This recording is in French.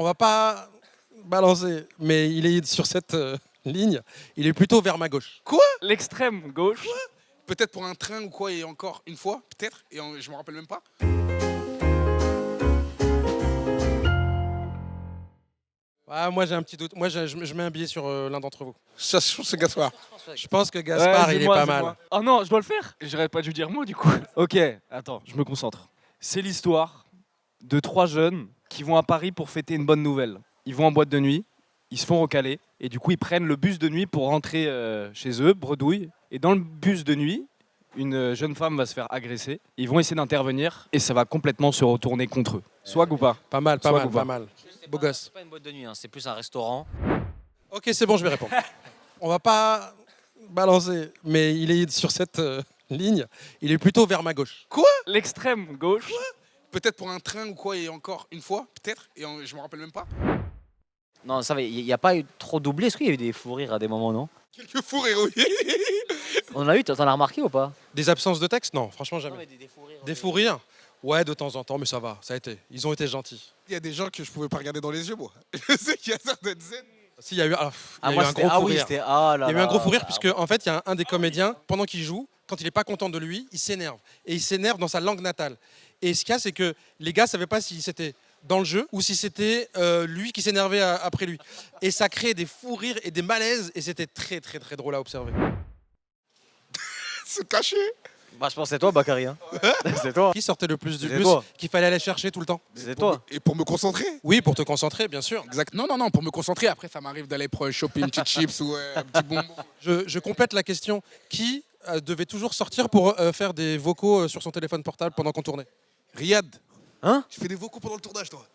On va pas balancer, mais il est sur cette ligne. Il est plutôt vers ma gauche. L'extrême gauche. Peut-être pour un train ou quoi, et encore une fois, peut-être, je me rappelle même pas. Ah, moi j'ai un petit doute. Moi je mets un billet sur l'un d'entre vous. Ça, je pense que c'est Gaspard. Je pense que Gaspard Ouais, il c'est est moi, pas c'est mal. moi. Oh non, je dois le faire. J'aurais pas dû dire moi du coup. Ok, attends, je me concentre. C'est l'histoire de 3 jeunes qui vont à Paris pour fêter une bonne nouvelle. Ils vont en boîte de nuit, ils se font recaler et du coup ils prennent le bus de nuit pour rentrer chez eux, bredouille. Et dans le bus de nuit, une jeune femme va se faire agresser. Ils vont essayer d'intervenir et ça va complètement se retourner contre eux. Swag ou pas? Pas mal, pas Soit mal, ou pas. pas mal. Beau gosse. C'est pas une boîte de nuit, hein, c'est plus un restaurant. Ok, c'est bon, je vais répondre. On va pas balancer, mais il est sur cette ligne. Il est plutôt vers ma gauche. L'extrême gauche. Peut-être pour un train ou quoi, et encore une fois, peut-être, je me rappelle même pas. Non, ça va, il n'y a pas eu trop doublé. Est-ce qu'il y a eu des fous rires à des moments, non? Quelques fous rires, oui. On a eu, t'en as remarqué ou pas? Des absences de texte? Non, franchement jamais. des fous rires. Des fous rires? Ouais, de temps en temps, mais ça va, ça a été. Ils ont été gentils. Il y a des gens que je pouvais pas regarder dans les yeux, moi. Je sais qu'il y a certaines scènes. Si, il y a eu, il y a eu moi, un c'était. gros Ah fou oui, rire. c'était. Ah là Il y a eu là. un gros fou rire, puisque en fait, il y a un des comédiens, pendant qu'il joue, quand il n'est pas content de lui, il s'énerve. Et il s'énerve dans sa langue natale. Et ce qu'il y a, c'est que les gars ne savaient pas si c'était dans le jeu ou si c'était lui qui s'énervait après lui. Et ça crée des fous rires et des malaises, et c'était très, très, très drôle à observer. Se cacher. Bah, je pense que c'est toi, Bakary. Hein. C'est toi. Qui sortait le plus du C'est bus toi. qu'il fallait aller chercher tout le temps? C'est toi. Et pour me concentrer. Oui, pour te concentrer, bien sûr. Exact. Non, pour me concentrer. Après, ça m'arrive d'aller choper une petite chips ou un petit bonbon. Je complète la question. Qui devait toujours sortir pour faire des vocaux sur son téléphone portable pendant qu'on tournait? Riyad. Hein? Tu fais des vocaux pendant le tournage, toi.